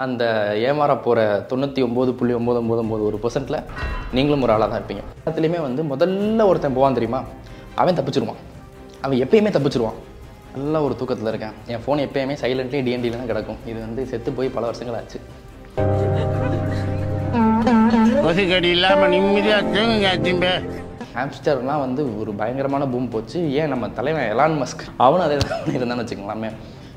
அந்த ஏமாற போகிற 99.999% நீங்களும் ஒரு ஆளாக தான் இருப்பீங்க. எல்லாத்துலேயுமே முதல்ல ஒருத்தன் போவான் தெரியுமா, அவன் தப்பிச்சிருவான். அவன் எப்பயுமே தப்பிச்சிருவான். நல்ல ஒரு தூக்கத்தில் இருக்கேன், என் ஃபோன் எப்பயுமே சைலண்ட்லி டிஎன்டியில் தான் கிடக்கும். இது செத்து போய் பல வருஷங்கள் ஆச்சு. கொசுக்கடி இல்லாமல் நிம்மதியாக தூங்குங்க. ஹாம்ஸ்டர்லாம் ஒரு பயங்கரமான பூம் போச்சு. ஏன் நம்ம தலைவன் எலான் மஸ்க் அவனும் அதே தான் இருந்தான்னு வச்சுக்கலாமே.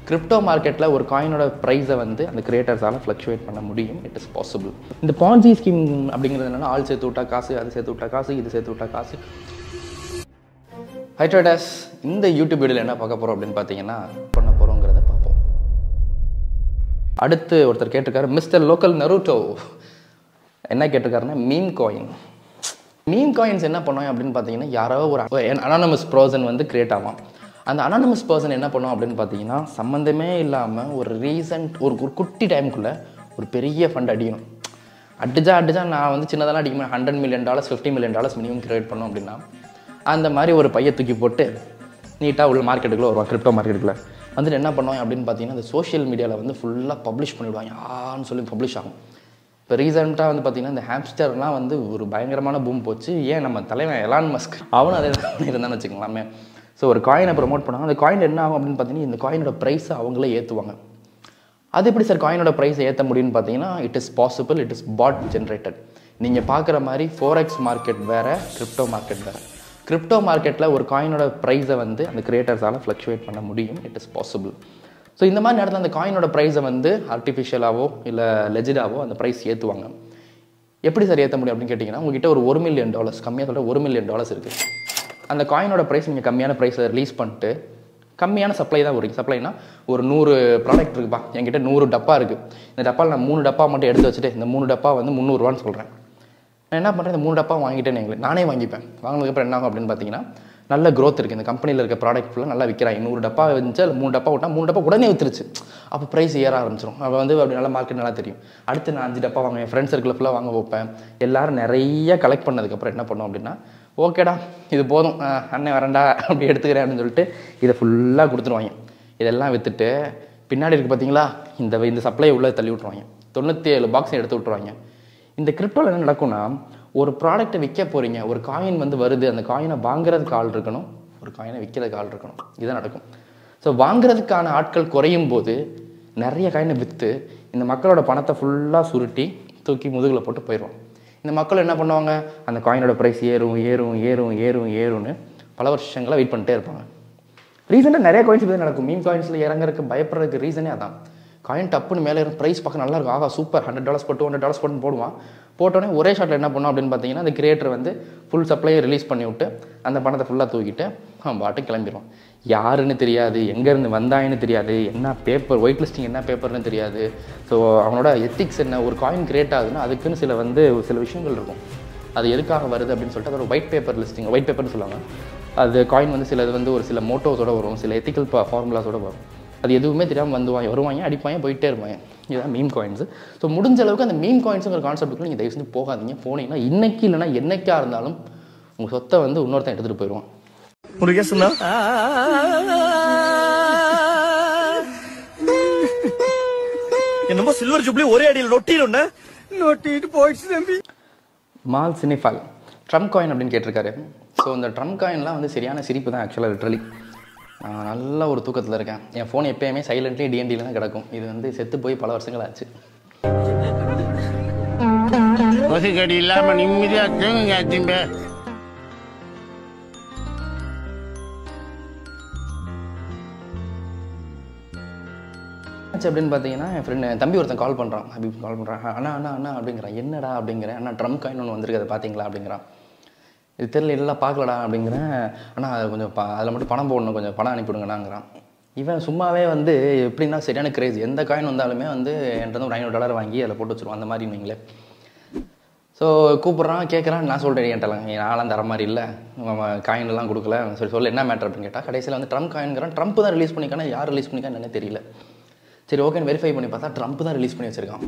கிரிப்டோ மார்க்கெட்டில் ஒரு காயினோட ப்ரைஸை அந்த கிரியேட்டர்ஸால் ஃப்ளக்சுவேட் பண்ண முடியும். It is possible. இந்த பான்ஜி ஸ்கீம் அப்படிங்கிறது என்னென்னா, ஆள் சேர்த்து விட்டா காசு, அது சேர்த்து விட்டா காசு, இது சேர்த்து விட்டா காசு. ஹை ட்ரேடர்ஸ், இந்த யூடியூப் வீடியோவில் என்ன பார்க்க போகிறோம் அப்படின்னு பார்த்தீங்கன்னா, பண்ண போகிறோங்கிறத பார்ப்போம். அடுத்து ஒருத்தர் கேட்டிருக்காரு, மிஸ்டர் லோக்கல் நருட்டோ என்ன கேட்டிருக்காருன்னா, மீம் காயின். மீம் காயின்ஸ் என்ன பண்ணுவாங்க அப்படின்னு பார்த்தீங்கன்னா, யாரோ ஒரு அனானமஸ் பர்சன் கிரியேட் ஆகும். அந்த அனானமஸ் பர்சன் என்ன பண்ணுவோம் அப்படின்னு பார்த்தீங்கன்னா, சம்மந்தமே இல்லாமல் ஒரு ரீசன்ட் ஒரு குட்டி டைமுக்குள்ளே ஒரு பெரிய ஃபண்ட் அடிக்கணும். அடிச்சா நான் சின்னதெல்லாம் அடிக்கணும். $100 million $50 million மினிமம் கிரியேட் பண்ணோம் அப்படின்னா, அந்த மாதிரி ஒரு பையை தூக்கி போட்டு நீட்டாக உள்ள மார்க்கெட்டுக்குள்ளே வருவான். கிரிப்டோ மார்க்கெட்டுக்குள்ளே என்ன பண்ணுவாங்க அப்படின்னு பார்த்தீங்கன்னா, அந்த சோஷியல் மீடியாவில் ஃபுல்லாக பப்ளிஷ் பண்ணிவிடுவாங்க. ஆன்னு சொல்லி பப்ளிஷ் ஆகும். இப்போ ரீசெண்டாக பார்த்தீங்கன்னா, இந்த ஹாம்ஸ்டர்லாம் ஒரு பயங்கரமான பூம் போச்சு. ஏன் நம்ம தலைவன் எலான் மஸ்க் அவனும் அதே தான் இருந்தான்னு வச்சுக்கலாமே. ஸோ ஒரு காயினை ப்ரொமோட் பண்ணுவாங்க. அந்த காயின் என்ன ஆகும் அப்படின்னு பார்த்தீங்கன்னா, இந்த காயினோட ப்ரைஸை அவங்களே ஏற்றுவாங்க. அது எப்படி சார் காயினோட ப்ரைஸை ஏற்ற முடியும்னு பார்த்தீங்கன்னா, it is possible. It is bot generated. நீங்கள் பார்க்குற மாதிரி ஃபோரெக்ஸ் மார்க்கெட் வேறு, கிரிப்டோ மார்க்கெட் வேறு. கிரிப்டோ மார்க்கெட்டில் ஒரு காயினோட ப்ரைஸை அந்த கிரியேட்டர்ஸால் ஃப்ளக்சுவேட் பண்ண முடியும். It is possible. ஸோ இந்த மாதிரி நேரத்தில் அந்த காயினோட ப்ரைஸை ஆர்டிஃபிஷியலாகவோ இல்லை லெஜிடாவோ அந்த ப்ரைஸ் ஏற்றுவாங்க. எப்படி சார் ஏற்ற முடியும் அப்படின்னு கேட்டிங்கன்னா, உங்ககிட்ட ஒரு $1 million, கம்மியாக சொல்கிற $1 million இருக்குது. அந்த காயினோட ப்ரைஸ் நீங்கள் கம்மியான ப்ரைஸில் ரிலீஸ் பண்ணிட்டு கம்மியான சப்ளை தான் வரும். சப்ளைனா ஒரு 100 ப்ராடக்ட் இருக்குப்பா, என்கிட்ட 100 டப்பா இருக்குது. இந்த டப்பாவில் நான் 3 டப்பா மட்டும் எடுத்து வச்சுட்டு இந்த 3 டப்பா $300 சொல்கிறேன். நான் என்ன பண்ணுறேன், இந்த 3 டப்பா வாங்கிட்டேன்னு நானே வாங்கிப்பேன். வாங்கினதுக்கப்புறம் என்ன ஆகும் அப்படின்னு பார்த்தீங்கன்னா, நல்ல க்ரோத் இருக்குது. இந்த கம்பெனியில் இருக்க ப்ராடக்ட் ஃபுல்லாக நல்லா விற்கிறாங்க. 100 டப்பா இருந்துச்சு, அதில் 3 டப்பா விட்டால் 3 டப்பா உடனே விற்றுருச்சு. அப்போ ப்ரைஸ் ஏற ஆரம்பிச்சிடும். அப்போ அப்படி நல்லா மார்க்கெட் நல்லா தெரியும். அடுத்து நான் 5 டப்பா வாங்குவேன், ஃப்ரெண்ட்ஸ் சர்க்கிள் ஃபுல்லாக வாங்க வைப்பேன். எல்லோரும் நிறைய கலெக்ட் பண்ணதுக்கப்புறம் என்ன பண்ணோம் அப்படின்னா, ஓகேடா இது போதும், அண்ணன் வரண்டா அப்படி எடுத்துக்கிறேன் அப்படின்னு சொல்லிட்டு இதை ஃபுல்லாக கொடுத்துருவாங்க. இதெல்லாம் விற்றுட்டு பின்னாடி இருக்குது பார்த்தீங்களா, இந்த சப்ளையை உள்ளே தள்ளி விட்ருவாங்க. 97 பாக்ஸை எடுத்து விட்ருவாங்க. இந்த கிரிப்டோவில் என்ன நடக்கும்னா, ஒரு ப்ராடக்ட்டை விற்க போகிறீங்க, ஒரு காயின் வருது, அந்த காயினை வாங்குறதுக்கு ஆள் இருக்கணும், ஒரு காயினை விற்கிறதுக்கு ஆள் இருக்கணும். இதுதான் நடக்கும். ஸோ வாங்குறதுக்கான ஆட்கள் குறையும் போது நிறைய காயினை விற்று இந்த மக்களோட பணத்தை ஃபுல்லாக சுருட்டி தூக்கி முதுகில் போட்டு போயிடுவோம். இந்த மக்கள் என்ன பண்ணுவாங்க, அந்த காயினோட ப்ரைஸ் ஏறும்னு பல வருஷங்களாக வெயிட் பண்ணிட்டே இருப்பாங்க. ரீசெண்டாக நிறைய காயின்ஸ் இப்படி நடக்கும். மீம் காயின்ஸில் இறங்குறதுக்கு பயப்படுறதுக்கு ரீசனே அதான். காயின் டப்புன்னு மேலே இருக்கும், ப்ரைஸ் பார்க்க நல்லா இருக்கும், ஆகா சூப்பர், $100 போட்டு $200 போட்டு போடுவான். போட்டோடனே ஒரே ஷாட்டில் என்ன பண்ணும் அப்படின்னு பார்த்தீங்கன்னா, அந்த கிரியேட்டர் ஃபுல் சப்ளையை ரிலீஸ் பண்ணி விட்டு அந்த பணத்தை ஃபுல்லாக தூக்கிட்டு அவன் பாட்டு கிளம்பிடுவான். யாருன்னு தெரியாது, எங்கேருந்து வந்தாயின்னு தெரியாது, என்ன பேப்பர் ஒயிட் லிஸ்டிங் என்ன பேப்பர்னு தெரியாது. ஸோ அவனோட எத்திக்ஸ் என்ன, ஒரு காயின் கிரியேட் ஆகுதுன்னா அதுக்குன்னு சில விஷயங்கள் இருக்கும். அது எதுக்காக வருது அப்படின்னு சொல்லிட்டு அதோட ஒயிட் பேப்பர் லிஸ்டிங், ஒயிட் பேப்பர்னு சொல்லுவாங்க. அது காயின் சிலது ஒரு சில மோட்டோஸோடு வரும், சில எத்திக்கல் ஃபார்முலாஸோடு வரும். அது எதுவுமே தெரியாமல் வருவாங்க, அடிப்பாங்க, போயிட்டே இருப்பாங்க. இதுதான் மீம் காயின்ஸு. ஸோ முடிஞ்ச அளவுக்கு அந்த மீம் காயின்ஸுங்கிற கான்செப்ட்டுக்குள்ள நீங்கள் தயவு செஞ்சு போகாதீங்க. போனீங்கன்னா இன்னைக்கு இல்லைனா என்னைக்காக இருந்தாலும் உங்கள் சொத்தை இன்னொருத்தன் எடுத்துகிட்டு போயிடுவான். என்னமோ சில்வர் ஜூப்ளி ஒரே அடியில் நொட்டிட்டு போயிடுச்சு தம்பி. மால் சினிஃபால் ட்ரம்ப் காயின் அப்படின்னு கேட்டிருக்காரு. ஸோ இந்த ட்ரம்ப் காயின்லாம் சரியான சிரிப்பு தான் ஆக்சுவலாக லிட்ரலி. நான் நல்ல ஒரு தூக்கத்தில் இருக்கேன், என் ஃபோன் எப்பயுமே சைலண்ட்லி டிஎன்டியில் தான் கிடக்கும். இது செத்து போய் பல வருஷங்கள் ஆச்சு. கொசுக்கடி இல்லாமல் நிம்மதியாக தூங்குங்க. அப்படின்னு பார்த்தீங்கன்னா, என் தம்பி ஒருத்தன் கால் பண்ணுறான், ஹபீப் கால் பண்ணுறான். அண்ணா அப்படிங்கிறான். என்னடா அப்படிங்கிறேன். அண்ணா ட்ரம்ப் காயின் ஒன்று வந்திருக்கு, அதை பார்த்தீங்களா அப்படிங்கிறான். இது தெரியல, எல்லாம் பார்க்கலடா அப்படிங்கிறேன். ஆனால் அது கொஞ்சம் அதில் மட்டும் பணம் போடணும், கொஞ்சம் பணம் அனுப்பிவிடுங்கண்ணாங்கிறான். இவன் சும்மாவே எப்படின்னா சரியான கிரேஸ். எந்த காயின் வந்தாலுமே என்கிட்ட ஒரு $500 வாங்கி அதில் போட்டு வச்சுருவான், அந்த மாதிரி நீங்களே. ஸோ கூப்பிட்றான், கேட்குறான். நான் சொல்கிறேன், என்கிட்டலாம் நான்லாம் தர மாதிரி இல்லை, காயின்லாம் கொடுக்கல. சொல்லு என்ன மேட்டர் அப்படின்னு கேட்டால், கடைசியில் ட்ரம்ப் காயின்கிறான். ட்ரம்ப் தான் ரிலீஸ் பண்ணிக்கானா, யார் ரிலீஸ் பண்ணிக்கான்னு என்னன்னே தெரியல. சரி ஓகேன்னு வெரிஃபை பண்ணி பார்த்தா ட்ரம்ப் தான் ரிலீஸ் பண்ணி வச்சுருக்கான்.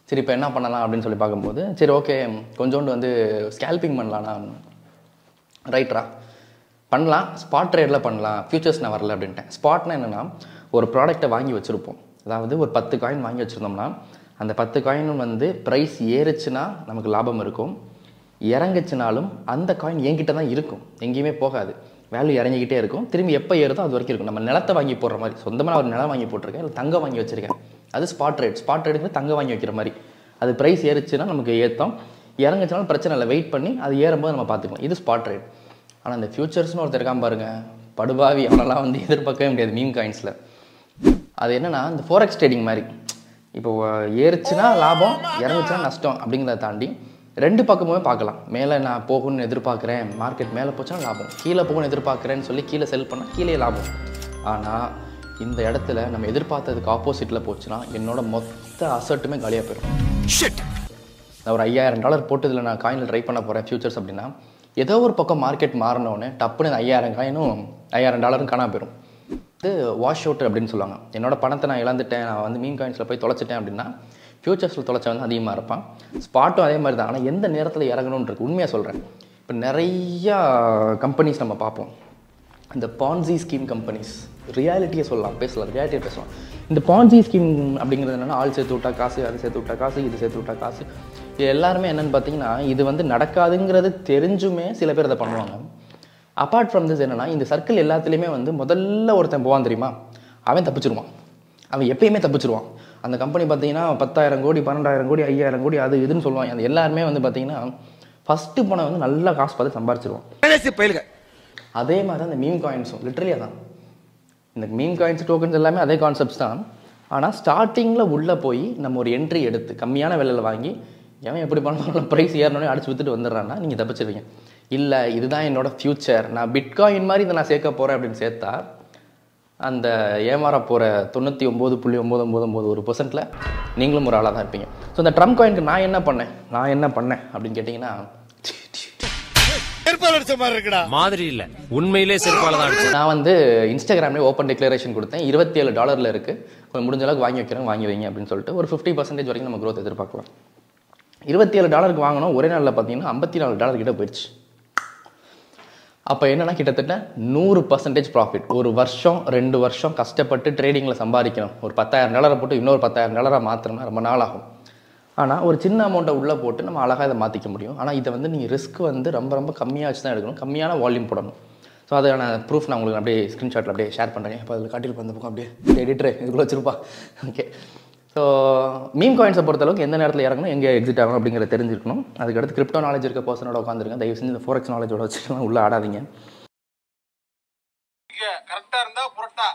சரி இப்போ என்ன பண்ணலாம் அப்படின்னு சொல்லி பார்க்கும்போது, சரி ஓகே கொஞ்சோண்டு ஸ்கேல்பிங் பண்ணலான்னா, ரைட்ரா பண்ணலாம், ஸ்பாட் ட்ரேடில் பண்ணலாம், ஃபியூச்சர்ஸ் நான் வரல அப்படின்ட்டேன். ஸ்பாட்னா என்னென்னா, ஒரு ப்ராடக்ட்டை வாங்கி வச்சுருப்போம். அதாவது ஒரு 10 காயின் வாங்கி வச்சுருந்தோம்னா அந்த 10 காயினும் வந்து ப்ரைஸ் ஏறுச்சுன்னா நமக்கு லாபம் இருக்கும், இறங்குச்சுனாலும் அந்த காயின் என்கிட்ட தான் இருக்கும், எங்கேயுமே போகாது, வேல்யூ இறங்கிக்கிட்டே இருக்கும். திரும்பி எப்போ ஏறுதோ அது வரைக்கும் இருக்கும். நம்ம நிலத்தை வாங்கி போடுற மாதிரி, சொந்தமாக ஒரு நிலம் வாங்கி போட்டிருக்கேன், இல்லை தங்கம் வாங்கி வச்சுருக்கேன், அது ஸ்பாட் ரேட்டுக்கு தங்கம் வாங்கி வைக்கிற மாதிரி. அது ப்ரைஸ் ஏறுச்சுன்னா நமக்கு ஏற்றோம், இறங்குச்சுனாலும் பிரச்சனை இல்லை, வெயிட் பண்ணி அது ஏறும்போது நம்ம பார்த்துக்கலாம். இது ஸ்பாட் ரேட். ஆனால் இந்த ஃபியூச்சர்ஸ்னு ஒருத்தர் இருக்கான் பாருங்கள், படுபாவி, அவனெல்லாம் வந்து எதிர்பார்க்கவே முடியாது மீம் காயின்ஸில். அது என்னென்னா இந்த ஃபோரெக்ஸ் ட்ரேடிங் மாதிரி. இப்போ ஏறுச்சுன்னா லாபம், இறங்குச்சுன்னா நஷ்டம் அப்படிங்கிறத தாண்டி 2 பக்கமுமே பார்க்கலாம். மேலே நான் போகணும்னு எதிர்பார்க்குறேன், மார்க்கெட் மேலே போச்சுன்னா லாபம், கீழே போகணும்னு எதிர்பார்க்குறேன்னு சொல்லி கீழே செல் பண்ணால் கீழே லாபம். ஆனால் இந்த இடத்துல நம்ம எதிர்பார்த்ததுக்கு ஆப்போசிட்டில் போச்சுன்னா என்னோட மொத்த அசட்டுமே காலியாக போயிடும். நான் ஒரு $5000 போட்டு இதில் நான் காயினில் ட்ரை பண்ண போகிறேன் ஃபியூச்சர்ஸ் அப்படின்னா, ஏதோ ஒரு பக்கம் மார்க்கெட் மாறினோடனே டப்புன்னு 5000 காயினும் $5000 காணாம போயிடும். இது வாஷ் அவுட் அப்படின்னு சொல்லுவாங்க. என்னோட பணத்தை நான் இழந்துட்டேன், நான் வந்து மீன் காயின்ஸில் போய் தொலைச்சிட்டேன் அப்படின்னா ஃபியூச்சர்ஸில் தொலைச்ச வந்து அதிகமாக இருப்பான். ஸ்பாட்டும் அதே மாதிரி தான். ஆனால் எந்த நேரத்தில் இறங்கணும்னு இருக்குது. உண்மையாக சொல்கிறேன், இப்போ நிறையா கம்பெனிஸ் நம்ம பார்ப்போம், இந்த பான்சி ஸ்கீம் கம்பெனிஸ், ரியாலிட்டியை சொல்லலாம், ரியாலிட்டியை பேசலாம். இந்த பான்சி ஸ்கீம் அப்படிங்கிறது என்னென்னா, ஆள் சேர்த்து விட்டா காசு, அது சேர்த்து விட்டா காசு, இது சேர்த்து விட்டா காசு. இது எல்லாருமே என்னென்னு பார்த்தீங்கன்னா, இது வந்து நடக்காதுங்கிறது தெரிஞ்சுமே சில பேர் அதை பண்ணுவாங்க. அப்பார்ட் ஃப்ரம் திஸ் என்னென்னா, இந்த சர்க்கிள் எல்லாத்துலேயுமே வந்து முதல்ல ஒருத்தன் போவான் தெரியுமா, அவன் தப்பிச்சிருவான், அவன் எப்பயுமே தப்பிச்சிருவான். அந்த கம்பெனி பார்த்தீங்கன்னா 10,000 கோடி 12,000 கோடி 5,000 கோடி அது இதுன்னு சொல்லுவாங்க. அந்த எல்லாருமே வந்து பார்த்தீங்கன்னா ஃபஸ்ட்டு போன வந்து நல்லா காசு பார்த்து சம்பாரிச்சிருவான். அதே மாதிரி தான் இந்த மீம் காயின்ஸும் லிட்ரலியாக தான். இந்த மீம் காயின்ஸ் டோக்கன்ஸ் எல்லாமே அதே கான்செப்ட்ஸ் தான். ஆனால் ஸ்டார்டிங்கில் உள்ளே போய் நம்ம ஒரு என்ட்ரி எடுத்து கம்மியான விலையில் வாங்கி எவன் எப்படி பண்ணாலும் ப்ரைஸ் ஏறணுன்னே அடிச்சு வித்துட்டு வந்துடுறான்னா நீங்கள் தப்பிச்சிருவீங்க. இல்லை இதுதான் என்னோட ஃப்யூச்சர், நான் பிட்காயின் மாதிரி இதை நான் சேர்க்க போகிறேன் அப்படின்னு சேர்த்தா அந்த ஏமாற போகிற 99.991% நீங்களும் ஒரு ஆளாக தான் இருப்பீங்க. ஸோ இந்த ட்ரம்ப் காயினுக்கு நான் என்ன பண்ணேன் அப்படின்னு கேட்டிங்கன்னா, மாதிரி இல்லை, உண்மையிலே செருப்பால தான் அடிச்சேன். நான் வந்து இன்ஸ்டாகிராம்லேயே ஓப்பன் டிக்ளரேஷன் கொடுத்தேன், $27 இருக்குது, கொஞ்சம் முடிஞ்ச அளவுக்கு வாங்கி வைக்கிறேன், வாங்கி வைங்க அப்படின்னு சொல்லிட்டு ஒரு 50% வரைக்கும் நம்ம க்ரோத் எதிர்பார்க்கலாம். $27 வாங்கினோம், ஒரே நாளில் பார்த்தீங்கன்னா $54 கிட்ட போயிடுச்சு. அப்போ என்னென்னா கிட்டத்தட்ட 100% ப்ராஃபிட். ஒரு வருஷம் 2 வருஷம் கஷ்டப்பட்டு ட்ரேடிங்கில் சம்பாதிக்கணும், ஒரு $10,000 போட்டு இன்னொரு $10,000 மாற்றணும்னா ரொம்ப நாள் ஆகும். ஆனால் ஒரு சின்ன அமௌண்ட்டை உள்ளே போட்டு நம்ம அழகாக இதை மாற்றிக்க முடியும். ஆனால் இதை வந்து நீங்கள் ரிஸ்க் வந்து ரொம்ப கம்மியாக வச்சு தான் எடுக்கணும், கம்மியான வால்யூம் போடணும். ஸோ அதுக்கான ப்ரூஃப் நான் உங்களுக்கு அப்படியே ஸ்க்ரீன்ஷாட்டில் அப்படியே ஷேர் பண்ணுறேன். இப்போ அதில் காட்டிட்டு வந்த பக்கம் அப்படியே எடிட்டர் இதுக்குள்ளே வச்சுருப்பா. ஓகே, ஸோ மீம் காயின்ஸை பொறுத்தளவுக்கு எந்த நேரத்தில் இறங்கணும், எங்கே எக்ஸிட் ஆகணும் அப்படிங்கிறத தெரிஞ்சிருக்கணும். அதுக்கடுத்து கிரிப்டோ நாலேஜ் இருக்க பர்சனோட உட்காந்துருங்க. தயவு செஞ்சு இந்த ஃபோரெக்ஸ் நாலேஜோட வச்சுக்கலாம் உள்ளே ஆடாதீங்க. கரெக்டாக இருந்தால் புரட்டா